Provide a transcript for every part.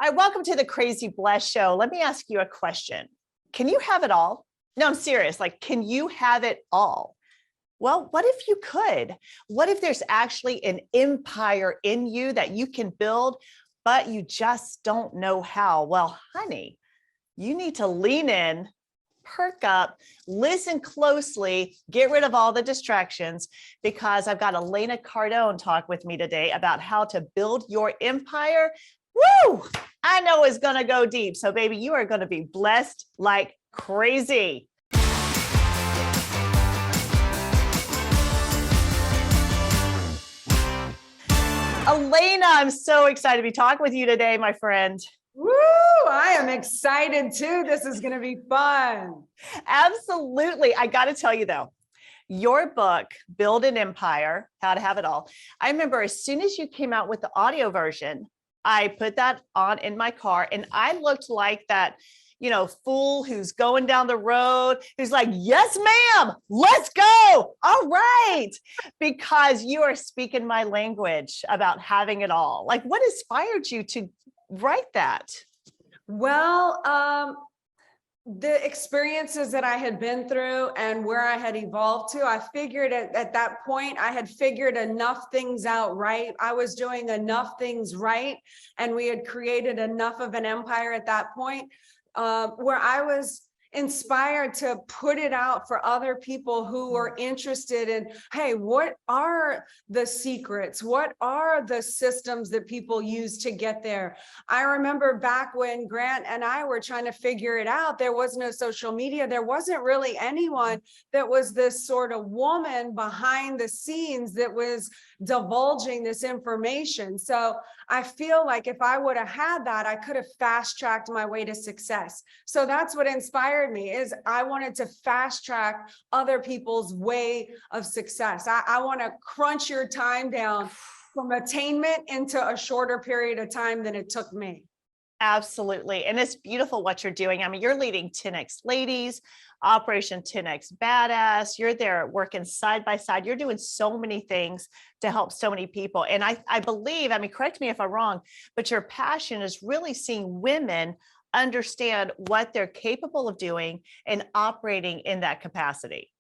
Hi, welcome to the Crazy Blessed Show. Let me ask you a question. Can you have it all? No, I'm serious. Like, can you have it all? Well, what if you could? What if there's actually an empire in you that you can build, but you just don't know how? Well, honey, you need to lean in, perk up, listen closely, get rid of all the distractions, because I've got Elena Cardone talk with me today about how to build your empire. Woo! I know it's going to go deep. So, baby, you are going to be blessed like crazy. Elena, I'm so excited to be talking with you today, my friend. Woo! I am excited too. This is going to be fun. Absolutely. I got to tell you though, your book, Build an Empire, How to Have It All. I remember as soon as you came out with the audio version, I put that on in my car and I looked like that, fool who's going down the road, who's like, yes, ma'am, let's go. All right. Because you are speaking my language about having it all. Like, what inspired you to write that? Well, the experiences that I had been through and where I had evolved to, I figured at that point, I had figured enough things out right. I was doing enough things right. And we had created enough of an empire at that point where I was inspired to put it out for other people who were interested in, hey, what are the secrets? What are the systems that people use to get there? I remember back when Grant and I were trying to figure it out, there was no social media. There wasn't really anyone that was this sort of woman behind the scenes that was divulging this information. So I feel like if I would have had that, I could have fast-tracked my way to success. So that's what inspired me, is I wanted to fast track other people's way of success. I want to crunch your time down from attainment into a shorter period of time than it took me. Absolutely. And it's beautiful what you're doing. I mean, you're leading 10X Ladies, Operation 10X Badass. You're there working side by side. You're doing so many things to help so many people. And I believe, I mean, correct me if I'm wrong, but your passion is really seeing women understand what they're capable of doing and operating in that capacity.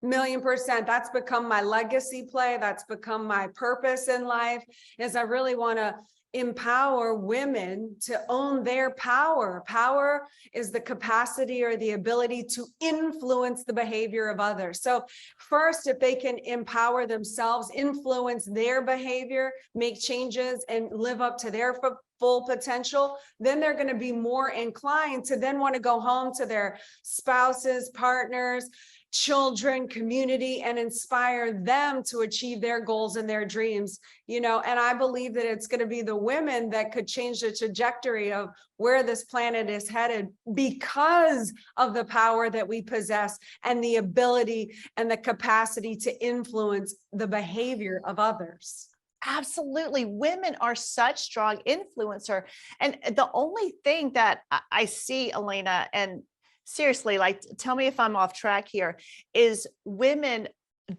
1,000,000%. That's become my legacy play. That's become my purpose in life, is I really want to empower women to own their power. Power is the capacity or the ability to influence the behavior of others. So first, if they can empower themselves, influence their behavior, make changes and live up to their full potential, then they're going to be more inclined to then want to go home to their spouses, partners, children, community, and inspire them to achieve their goals and their dreams, and I believe that it's going to be the women that could change the trajectory of where this planet is headed because of the power that we possess and the ability and the capacity to influence the behavior of others. Absolutely. Women are such strong influencer. And the only thing that I see, Elena, and seriously, like, tell me if I'm off track here, is women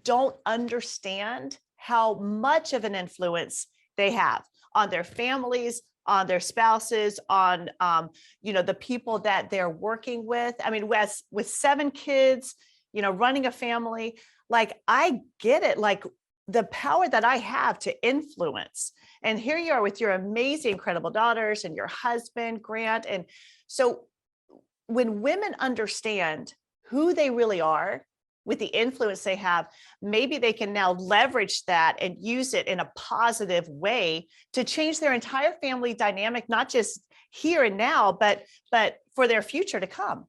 don't understand how much of an influence they have on their families, on their spouses, on, the people that they're working with. I mean, with 7 kids, running a family, like, I get it. Like, the power that I have to influence. And here you are with your amazing, incredible daughters and your husband, Grant. And so when women understand who they really are with the influence they have, maybe they can now leverage that and use it in a positive way to change their entire family dynamic, not just here and now, but for their future to come.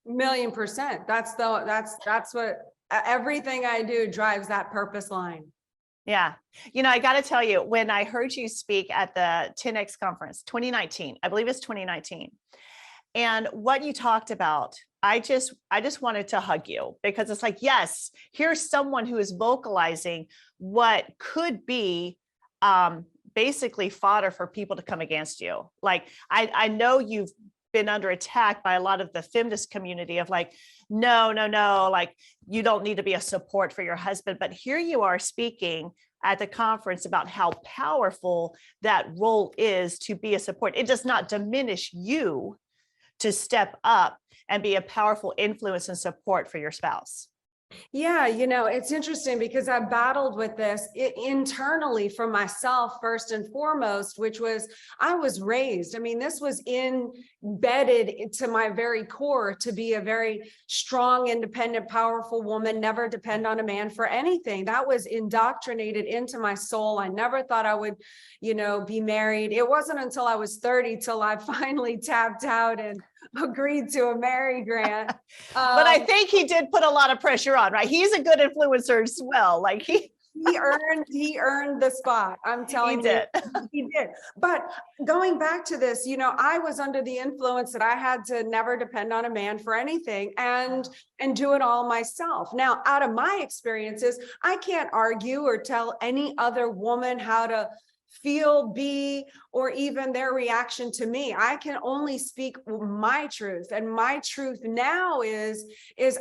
1,000,000%. That's what everything I do drives that purpose line. Yeah. I got to tell you, when I heard you speak at the 10X conference, 2019, I believe it's 2019. And what you talked about, I just wanted to hug you, because it's like, yes, here's someone who is vocalizing what could be basically fodder for people to come against you. Like, I know you've been under attack by a lot of the feminist community of like, no, like, you don't need to be a support for your husband. But here you are speaking at the conference about how powerful that role is to be a support. It does not diminish you to step up and be a powerful influence and support for your spouse. Yeah, it's interesting because I battled with this internally for myself first and foremost, which was I was raised. I mean, this was embedded into my very core to be a very strong, independent, powerful woman, never depend on a man for anything. That was indoctrinated into my soul. I never thought I would, be married. It wasn't until I was 30 till I finally tapped out and agreed to a marriage grant. But I think he did put a lot of pressure on, right? He's a good influencer as well. Like he earned the spot. I'm telling you, he did. But going back to this, I was under the influence that I had to never depend on a man for anything and do it all myself. Now, out of my experiences, I can't argue or tell any other woman how to feel, be, or even their reaction to me. I can only speak my truth. And my truth now is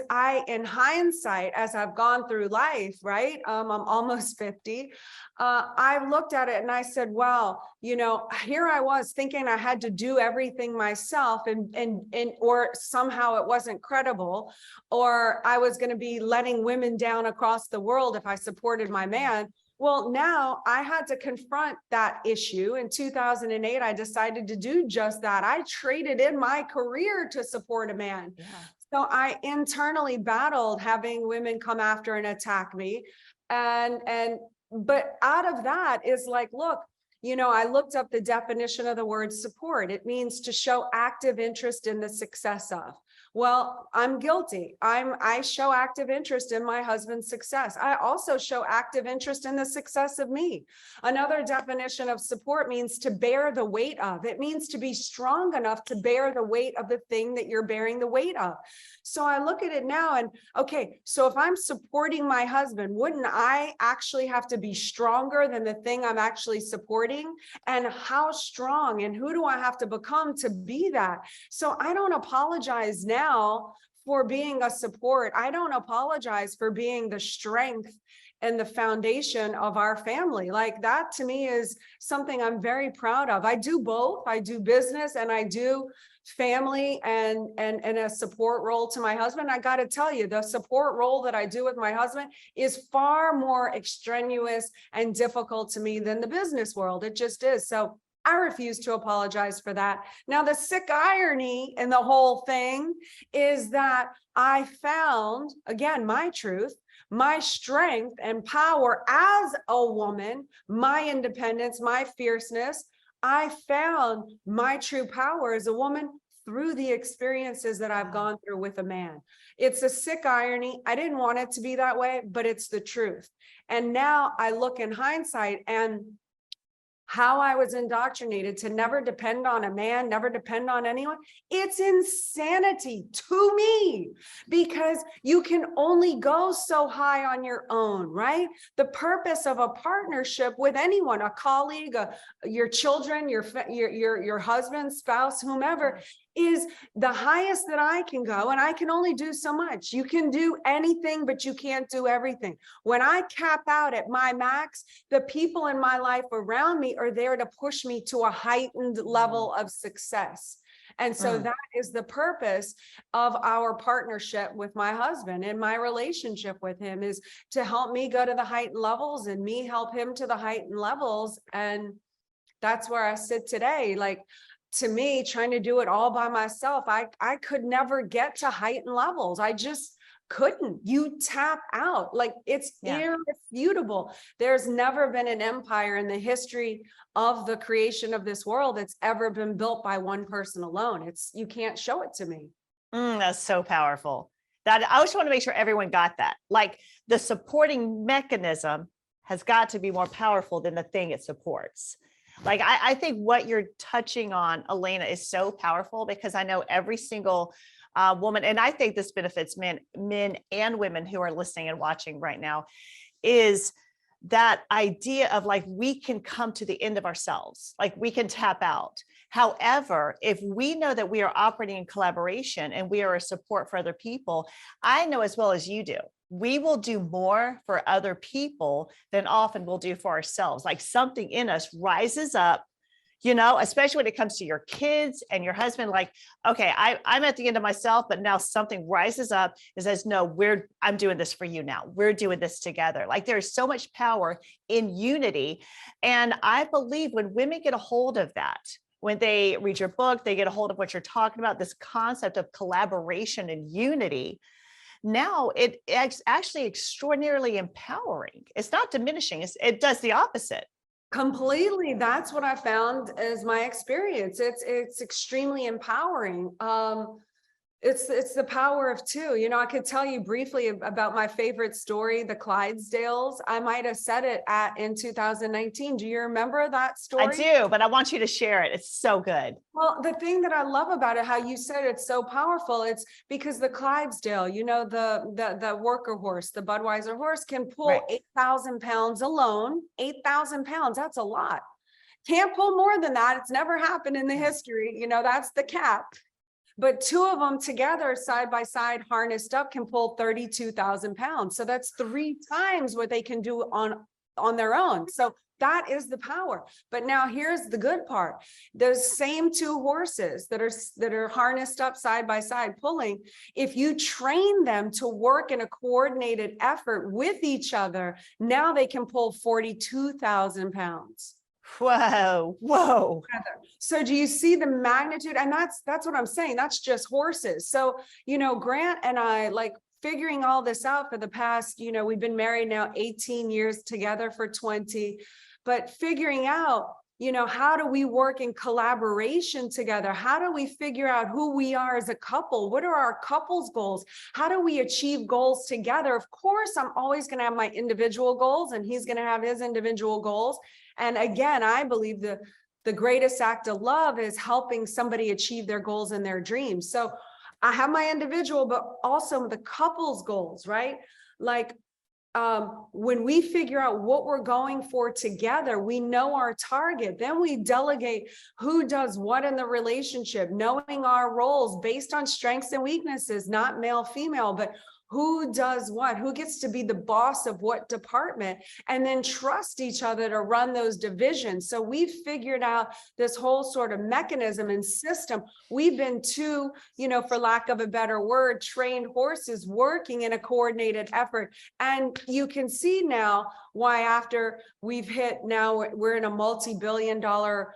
I, in hindsight, as I've gone through life, right? I'm almost 50. I looked at it and I said, well, here I was thinking I had to do everything myself and or somehow it wasn't credible, or I was going to be letting women down across the world if I supported my man. Well, now I had to confront that issue. In 2008, I decided to do just that. I traded in my career to support a man. Yeah. So I internally battled having women come after and attack me. But out of that is like, look, I looked up the definition of the word support. It means to show active interest in the success of. Well, I'm guilty. I show active interest in my husband's success. I also show active interest in the success of me. Another definition of support means to bear the weight of. It means to be strong enough to bear the weight of the thing that you're bearing the weight of. So I look at it now and, okay, so if I'm supporting my husband, wouldn't I actually have to be stronger than the thing I'm actually supporting? And how strong and who do I have to become to be that? So I don't apologize now for being a support. I don't apologize for being the strength and the foundation of our family. Like that to me is something I'm very proud of. I do both. I do business and I do family and a support role to my husband. I got to tell you, the support role that I do with my husband is far more extraneous and difficult to me than the business world. It just is. So I refuse to apologize for that. Now, the sick irony in the whole thing is that I found, again, my truth, my strength and power as a woman, my independence, my fierceness. I found my true power as a woman through the experiences that I've gone through with a man. It's a sick irony. I didn't want it to be that way, but it's the truth. And now I look in hindsight and how I was indoctrinated to never depend on a man, never depend on anyone. It's insanity to me because you can only go so high on your own, right? The purpose of a partnership with anyone, a colleague, your children, your husband, spouse, whomever, is the highest that I can go. And I can only do so much. You can do anything, but you can't do everything. When I cap out at my max, the people in my life around me are there to push me to a heightened level of success. And so that is the purpose of our partnership with my husband and my relationship with him, is to help me go to the heightened levels and me help him to the heightened levels. And that's where I sit today. Like, to me, trying to do it all by myself, I could never get to heightened levels. I just couldn't. You tap out. Like, it's irrefutable. There's never been an empire in the history of the creation of this world that's ever been built by one person alone. You can't show it to me. That's so powerful. That I just want to make sure everyone got that. Like, the supporting mechanism has got to be more powerful than the thing it supports. Like, I think what you're touching on, Elena, is so powerful, because I know every single woman, and I think this benefits men and women who are listening and watching right now, is that idea of like, we can come to the end of ourselves, like we can tap out. However, if we know that we are operating in collaboration and we are a support for other people, I know as well as you do we will do more for other people than often we'll do for ourselves. Like something in us rises up, especially when it comes to your kids and your husband, like, okay, I'm at the end of myself, but now something rises up and says, no, I'm doing this for you now. We're doing this together. Like there's so much power in unity. And I believe when women get a hold of that, when they read your book, they get a hold of what you're talking about, this concept of collaboration and unity. Now it's actually extraordinarily empowering. It's not diminishing. It does the opposite. Completely. That's what I found as my experience. It's extremely empowering. It's the power of two. I could tell you briefly about my favorite story, the Clydesdales. I might have said it in 2019. Do you remember that story? I do, but I want you to share it. It's so good. Well, the thing that I love about it, how you said it's so powerful, it's because the Clydesdale, the worker horse, the Budweiser horse can pull Right. 8,000 pounds alone. 8,000 pounds, that's a lot. Can't pull more than that. It's never happened in the history. That's the cap. But two of them together, side by side, harnessed up, can pull 32,000 pounds. So that's 3 times what they can do on their own. So that is the power. But now here's the good part. Those same two horses that are harnessed up side by side pulling, if you train them to work in a coordinated effort with each other, now they can pull 42,000 pounds. Whoa. So do you see the magnitude? And that's what I'm saying. That's just horses. So, Grant and I, like, figuring all this out for the past, we've been married now 18 years, together for 20, but figuring out, how do we work in collaboration together? How do we figure out who we are as a couple? What are our couples goals? How do we achieve goals together? Of course, I'm always going to have my individual goals, and he's going to have his individual goals. And again, I believe the greatest act of love is helping somebody achieve their goals and their dreams. So I have my individual, but also the couple's goals, right? Like, when we figure out what we're going for together, we know our target, then we delegate who does what in the relationship, knowing our roles based on strengths and weaknesses, not male, female, but who does what, who gets to be the boss of what department, and then trust each other to run those divisions. So we've figured out this whole sort of mechanism and system. We've been two, for lack of a better word, trained horses working in a coordinated effort. And you can see now why, after we've hit, now we're in a multi-billion-dollar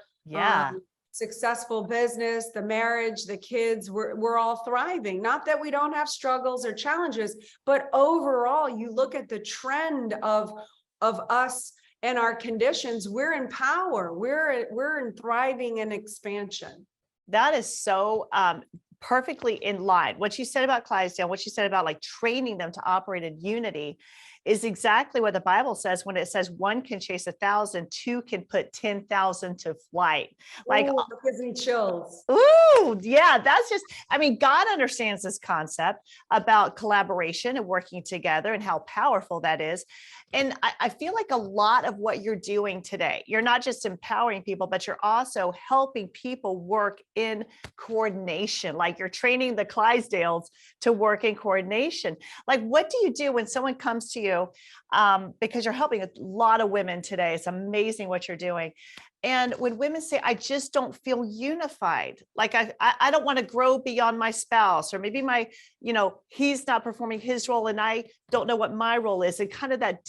successful business, the marriage, the kids, we're all thriving. Not that we don't have struggles or challenges, but overall, you look at the trend of us and our conditions, we're in power, we're in thriving and expansion. That is so perfectly in line. What you said about Clydesdale, what you said about like training them to operate in unity, is exactly what the Bible says when it says one can chase 1,000, two can put 10,000 to flight. Like, ooh, that gives me chills. Ooh, yeah, that's just, God understands this concept about collaboration and working together and how powerful that is. And I feel like a lot of what you're doing today, you're not just empowering people, but you're also helping people work in coordination. Like you're training the Clydesdales to work in coordination. Like, what do you do when someone comes to you? Because you're helping a lot of women today. It's amazing what you're doing. And when women say, I just don't feel unified, like I don't want to grow beyond my spouse, or maybe he's not performing his role and I don't know what my role is, and kind of that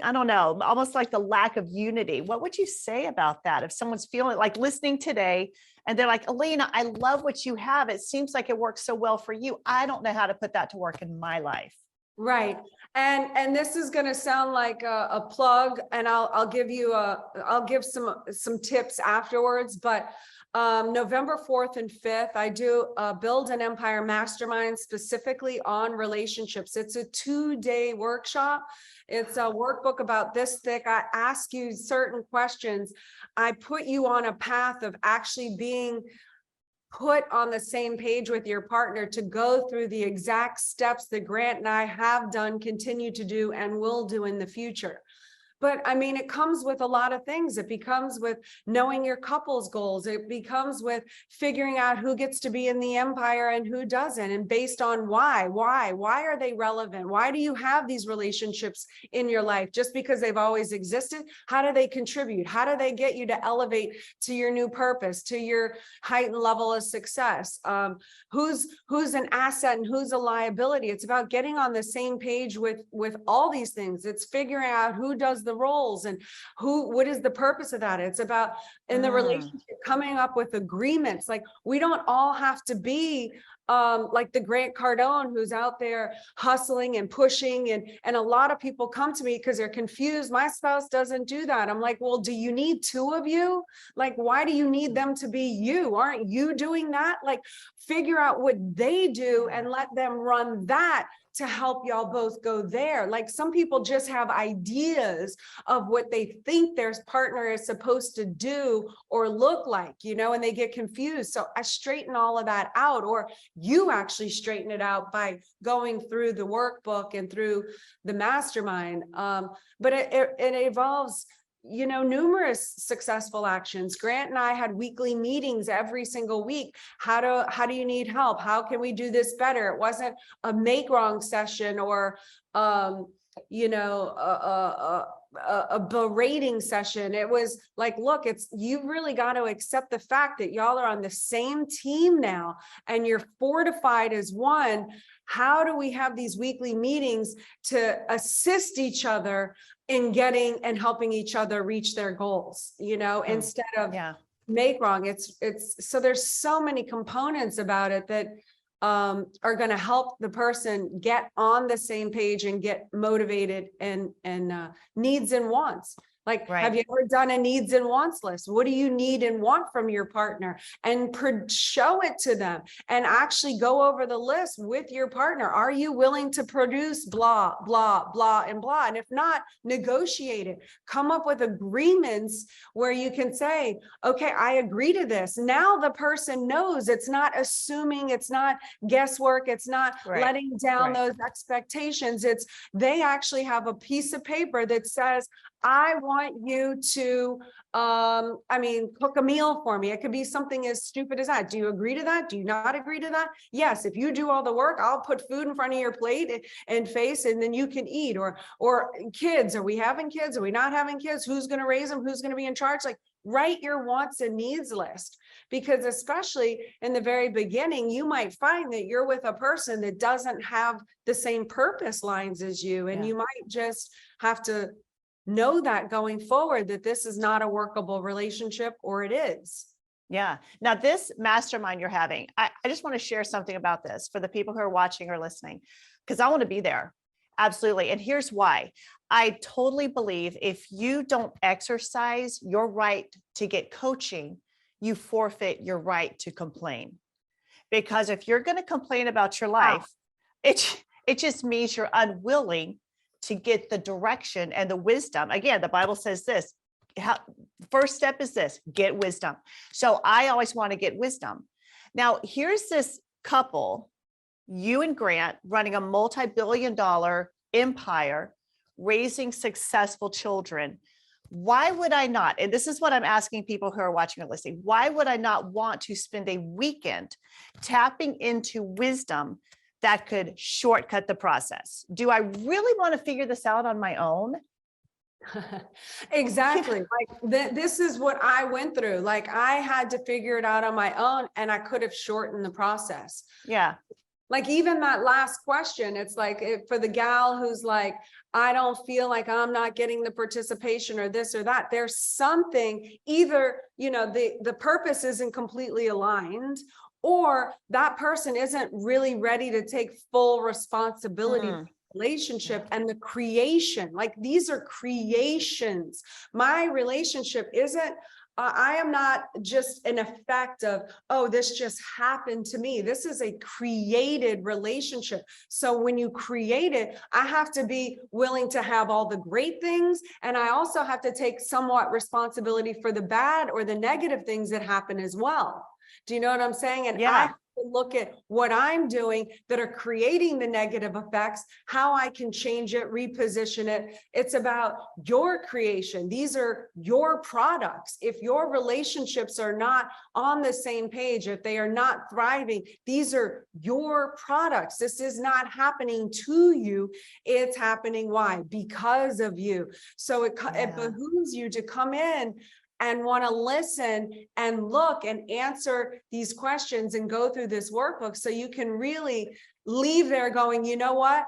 I don't know, almost like the lack of unity. What would you say about that? If someone's feeling like listening today and they're like, Elena, I love what you have. It seems like it works so well for you. I don't know how to put that to work in my life. Right. And this is going to sound like a plug, and I'll give some tips afterwards, but November 4th and 5th, I do Build an Empire Mastermind specifically on relationships. It's a 2-day workshop. It's a workbook about this thick. I ask you certain questions. I put you on a path of actually being put on the same page with your partner to go through the exact steps that Grant and I have done, continue to do, and will do in the future. But I mean, it comes with a lot of things. It becomes with knowing your couple's goals. It becomes with figuring out who gets to be in the empire and who doesn't, and based on why are they relevant? Why do you have these relationships in your life? Just because they've always existed? How do they contribute? How do they get you to elevate to your new purpose, to your heightened level of success? Who's an asset and who's a liability? It's about getting on the same page with all these things. It's figuring out who does the roles and what is the purpose of that. It's about in the relationship coming up with agreements. Like, we don't all have to be like the Grant Cardone, who's out there hustling and pushing, and a lot of people come to me because they're confused. My spouse doesn't do that. I'm like, well, do you need two of you? Like, why do you need them to be you? Aren't you doing that? Like, figure out what they do and let them run that to help y'all both go there. Like, some people just have ideas of what they think their partner is supposed to do or look like, and they get confused. So I straighten all of that out, or you actually straighten it out by going through the workbook and through the mastermind. But it involves numerous successful actions. Grant and I had weekly meetings every single week. How do you need help? How can we do this better? It wasn't a make wrong session or a berating session. It was like, look, you really got to accept the fact that y'all are on the same team now and you're fortified as one. How do we have these weekly meetings to assist each other in getting and helping each other reach their goals, instead of make wrong? It's so there's so many components about it that are going to help the person get on the same page and get motivated and needs and wants. Like, have you ever done a needs and wants list? What do you need and want from your partner? And show it to them and actually go over the list with your partner. Are you willing to produce blah, blah, blah, and blah? And if not, negotiate it. Come up with agreements where you can say, okay, I agree to this. Now the person knows. It's not assuming, it's not guesswork. It's not letting down those expectations. They actually have a piece of paper that says, I want you to, cook a meal for me. It could be something as stupid as that. Do you agree to that? Do you not agree to that? Yes. If you do all the work, I'll put food in front of your plate and face, and then you can eat. Or kids, are we having kids? Are we not having kids? Who's going to raise them? Who's going to be in charge? Like, write your wants and needs list, because especially in the very beginning, you might find that you're with a person that doesn't have the same purpose lines as you. And you might just have to know that going forward, that this is not a workable relationship, or it is. Yeah. Now, this mastermind you're having, I just want to share something about this for the people who are watching or listening, because I want to be there. Absolutely. And here's why. I totally believe if you don't exercise your right to get coaching, you forfeit your right to complain. Because if you're going to complain about your life, it just means you're unwilling to get the direction and the wisdom. Again, the Bible says this, first step is this, get wisdom. So I always want to get wisdom. Now, here's this couple, you and Grant, running a multi-billion-dollar empire, raising successful children. Why would I not? And this is what I'm asking people who are watching or listening. Why would I not want to spend a weekend tapping into wisdom that could shortcut the process? Do I really want to figure this out on my own? Exactly. Like this is what I went through. Like, I had to figure it out on my own, and I could have shortened the process. Yeah. Like, even that last question, it's like, for the gal who's like, I don't feel like I'm not getting the participation or this or that, there's something, either, the purpose isn't completely aligned, or that person isn't really ready to take full responsibility for the relationship and the creation. Like, these are creations. My relationship isn't, I am not just an effect of, oh, this just happened to me. This is a created relationship. So when you create it, I have to be willing to have all the great things. And I also have to take somewhat responsibility for the bad or the negative things that happen as well. Do you know what I'm saying? And I Yeah. have to look at what I'm doing that are creating the negative effects, how I can change it, reposition it. It's about your creation. These are your products. If your relationships are not on the same page, if they are not thriving, these are your products. This is not happening to you. It's happening. Why? Because of you. So it behooves you to come in and want to listen and look and answer these questions and go through this workbook so you can really leave there going, you know what?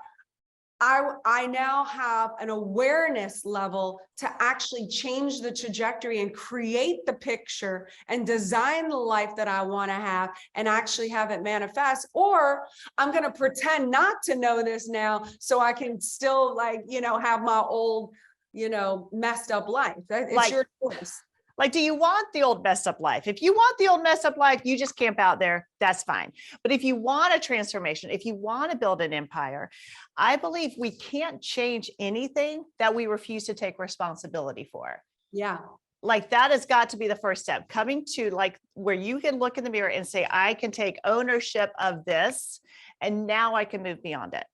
I now have an awareness level to actually change the trajectory and create the picture and design the life that I want to have and actually have it manifest. Or I'm going to pretend not to know this now so I can still, like, you know, have my old, you know, messed up life. It's Like, your choice. Like, do you want the old messed up life? If you want the old messed up life, you just camp out there. That's fine. But if you want a transformation, if you want to build an empire, I believe we can't change anything that we refuse to take responsibility for. Yeah. Like, that has got to be the first step, coming to like where you can look in the mirror and say, I can take ownership of this, and now I can move beyond it.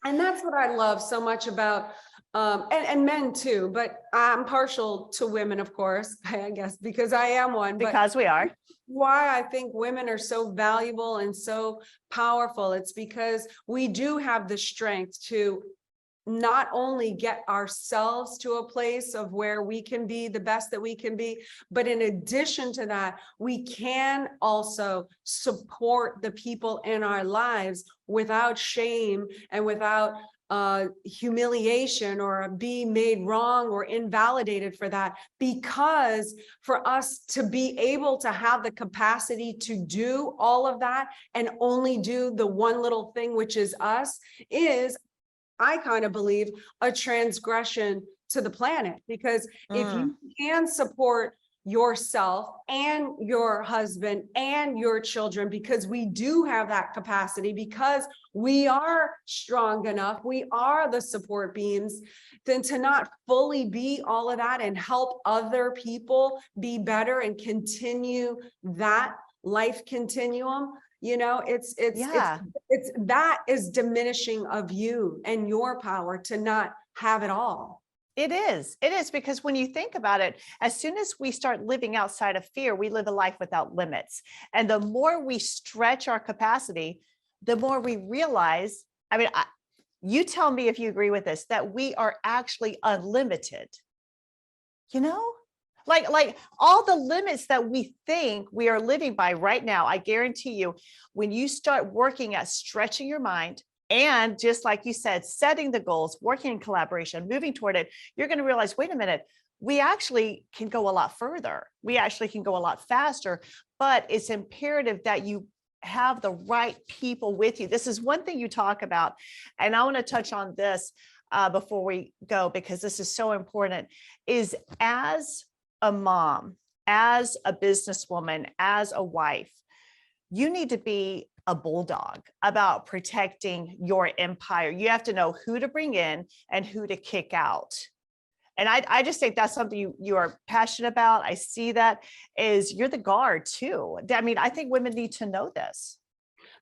And that's what I love so much about, and men too, but I'm partial to women, of course, I guess, because I am one. Because we are. Why I think women are so valuable and so powerful, it's because we do have the strength to not only get ourselves to a place of where we can be the best that we can be, but in addition to that, we can also support the people in our lives without shame and without humiliation or be made wrong or invalidated for that. Because for us to be able to have the capacity to do all of that and only do the one little thing, which is us, is, I kind of believe, a transgression to the planet. Because if you can support yourself and your husband and your children, because we do have that capacity, because we are strong enough, we are the support beams, then to not fully be all of that and help other people be better and continue that life continuum, you know, it's that is diminishing of you and your power to not have it all. It is because when you think about it, as soon as we start living outside of fear, we live a life without limits. And the more we stretch our capacity, the more we realize, I mean, you tell me if you agree with this, that we are actually unlimited, you know? Like all the limits that we think we are living by right now, I guarantee you, when you start working at stretching your mind and, just like you said, setting the goals, working in collaboration, moving toward it, you're going to realize, wait a minute, we actually can go a lot further. We actually can go a lot faster, but it's imperative that you have the right people with you. This is one thing you talk about, and I want to touch on this before we go, because this is so important, is as a mom, as a businesswoman, as a wife, you need to be a bulldog about protecting your empire. You have to know who to bring in and who to kick out. And I just think that's something you are passionate about. I see that is you're the guard too. I mean, I think women need to know this.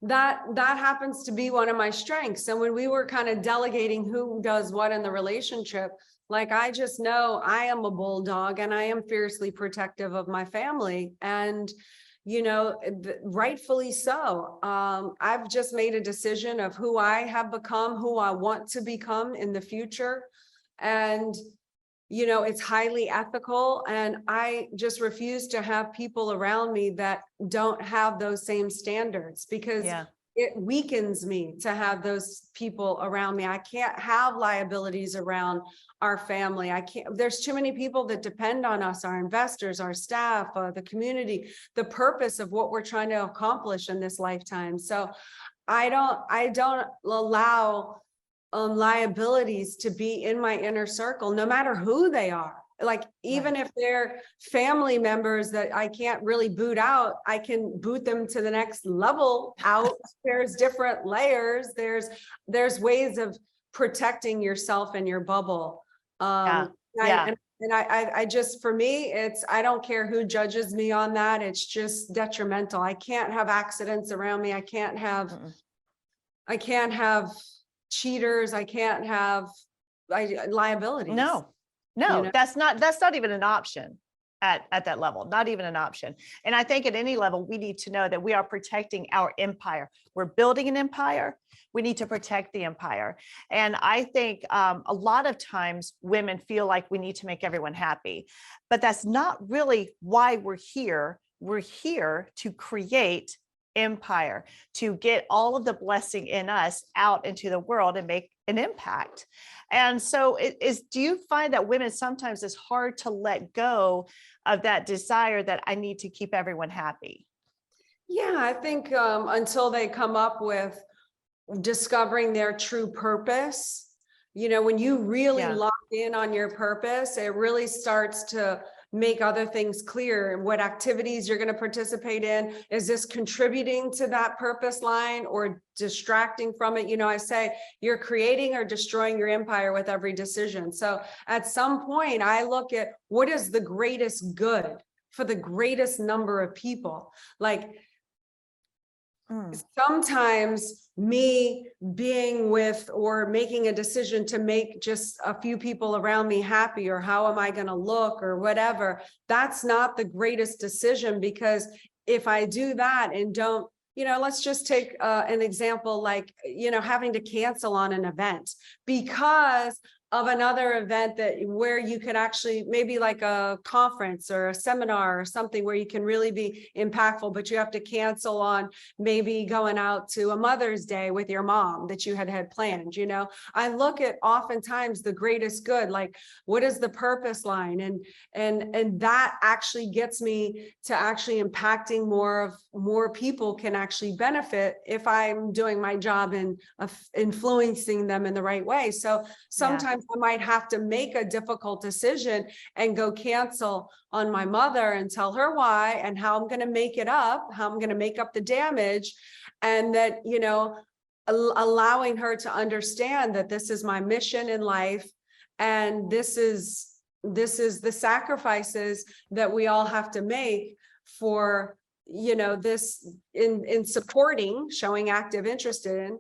That happens to be one of my strengths. And when we were kind of delegating who does what in the relationship, like, I just know I am a bulldog and I am fiercely protective of my family. And, you know, rightfully so. I've just made a decision of who I have become, who I want to become in the future. And, you know, it's highly ethical. And I just refuse to have people around me that don't have those same standards, because it weakens me to have those people around me. I can't have liabilities around our family. I can't, there's too many people that depend on us, our investors, our staff, the community, the purpose of what we're trying to accomplish in this lifetime. So I don't allow liabilities to be in my inner circle, no matter who they are. Like, even if they're family members that I can't really boot out, I can boot them to the next level out. There's different layers. There's ways of protecting yourself and your bubble. And And I just, for me, I don't care who judges me on that. It's just detrimental. I can't have accidents around me. I can't have cheaters. I can't have liabilities. No, that's not even an option at that level, not even an option. And I think at any level, we need to know that we are protecting our empire. We're building an empire. We need to protect the empire. And I think a lot of times women feel like we need to make everyone happy, but that's not really why we're here. We're here to create empire, to get all of the blessing in us out into the world and make an impact. And so do you find that women sometimes it's hard to let go of that desire that I need to keep everyone happy? Yeah, I think until they come up with discovering their true purpose, when you really lock in on your purpose, it really starts to make other things clear. What activities you're going to participate in. Is this contributing to that purpose line or distracting from it? I say you're creating or destroying your empire with every decision. So at some point I look at what is the greatest good for the greatest number of people. Like, sometimes me being with or making a decision to make just a few people around me happy, or how am I going to look or whatever, that's not the greatest decision. Because if I do that and don't, let's just take an example, like, having to cancel on an event because of another event where you could actually, maybe like a conference or a seminar or something where you can really be impactful, but you have to cancel on maybe going out to a Mother's Day with your mom that you had planned. I look at oftentimes the greatest good, like what is the purpose line? And that actually gets me to actually impacting more people can actually benefit if I'm doing my job and influencing them in the right way. So sometimes I might have to make a difficult decision and go cancel on my mother and tell her why and how I'm going to make it up, how I'm going to make up the damage. And that, allowing her to understand that this is my mission in life. And this is the sacrifices that we all have to make for, this in supporting, showing active interest in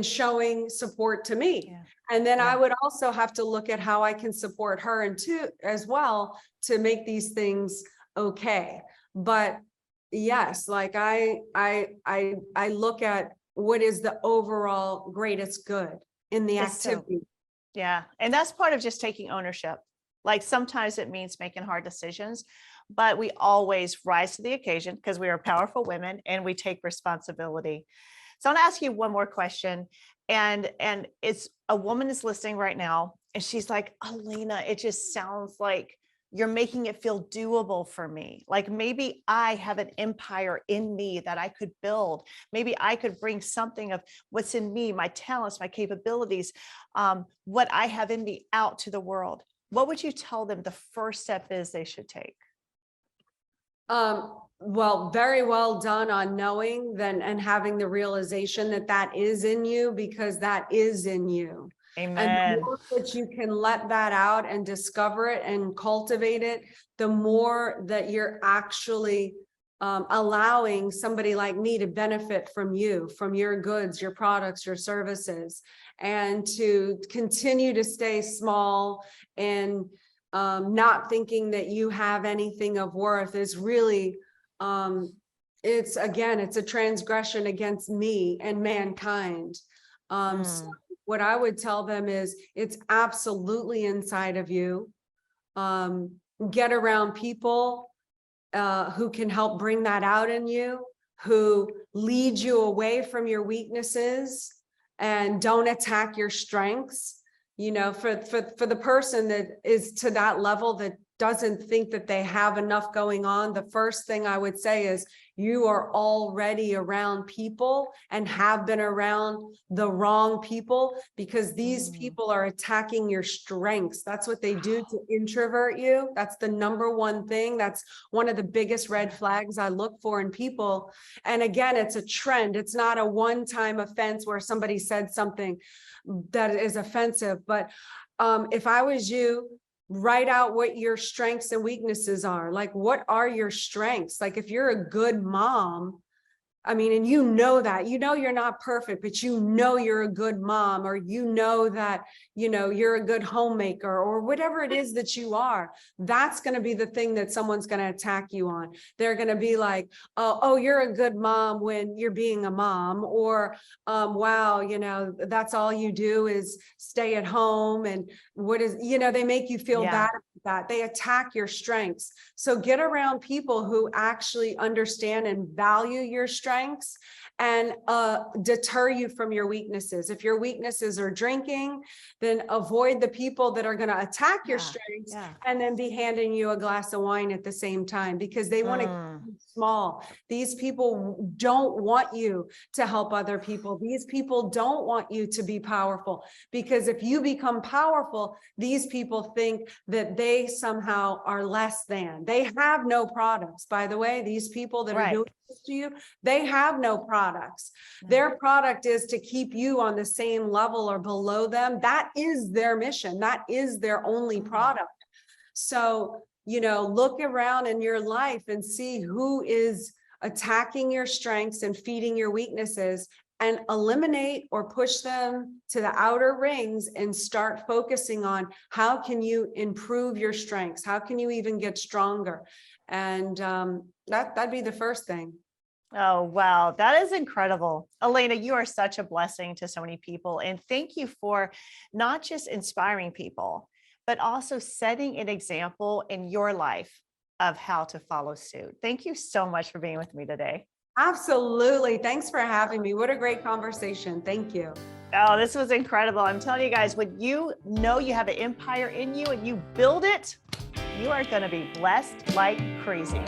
showing support to me. And then I would also have to look at how I can support her and as well to make these things okay. But yes, like I look at what is the overall greatest good in the activity. And that's part of just taking ownership. Like sometimes it means making hard decisions, but we always rise to the occasion because we are powerful women and we take responsibility. So I'm gonna ask you one more question. And it's a woman is listening right now and she's like, Elena, it just sounds like you're making it feel doable for me. Like maybe I have an empire in me that I could build. Maybe I could bring something of what's in me, my talents, my capabilities, what I have in me out to the world. What would you tell them the first step is they should take? Well, very well done on knowing then and having the realization that that is in you, because that is in you. Amen. And the more that you can let that out and discover it and cultivate it, the more that you're actually allowing somebody like me to benefit from you, from your goods, your products, your services, and to continue to stay small and not thinking that you have anything of worth is really, it's a transgression against me and mankind. So what I would tell them is it's absolutely inside of you. Get around people who can help bring that out in you, who lead you away from your weaknesses and don't attack your strengths. For the person that is to that level that doesn't think that they have enough going on, the first thing I would say is you are already around people and have been around the wrong people, because these people are attacking your strengths. That's what they do to introvert you. That's the number one thing. That's one of the biggest red flags I look for in people. And again, it's a trend. It's not a one-time offense where somebody said something that is offensive. But if I was you, write out what your strengths and weaknesses are. Like, what are your strengths? Like, if you're a good mom, I mean, and you know that, you know, you're not perfect, but you know, you're a good mom, or you know that, you know, you're a good homemaker, or whatever it is that you are. That's going to be the thing that someone's going to attack you on. They're going to be like, oh, you're a good mom when you're being a mom, or, wow, you know, that's all you do is stay at home. And what is, you know, they make you feel bad about that. They attack your strengths. So get around people who actually understand and value your strengths and deter you from your weaknesses. If your weaknesses are drinking, then avoid the people that are going to attack your strengths and then be handing you a glass of wine at the same time, because they want to keep you small. These people don't want you to help other people. These people don't want you to be powerful, because if you become powerful, these people think that they somehow are less than. They have no products, by the way. These people that are doing this to you, they have no products. Their product is to keep you on the same level or below them. That is their mission. That is their only product. So, you know, look around in your life and see who is attacking your strengths and feeding your weaknesses, and eliminate or push them to the outer rings and start focusing on how can you improve your strengths? How can you even get stronger? And that'd be the first thing. Oh, wow. That is incredible. Elena, you are such a blessing to so many people. And thank you for not just inspiring people, but also setting an example in your life of how to follow suit. Thank you so much for being with me today. Absolutely. Thanks for having me. What a great conversation. Thank you. Oh, this was incredible. I'm telling you guys, when you know you have an empire in you and you build it, you are going to be blessed like crazy.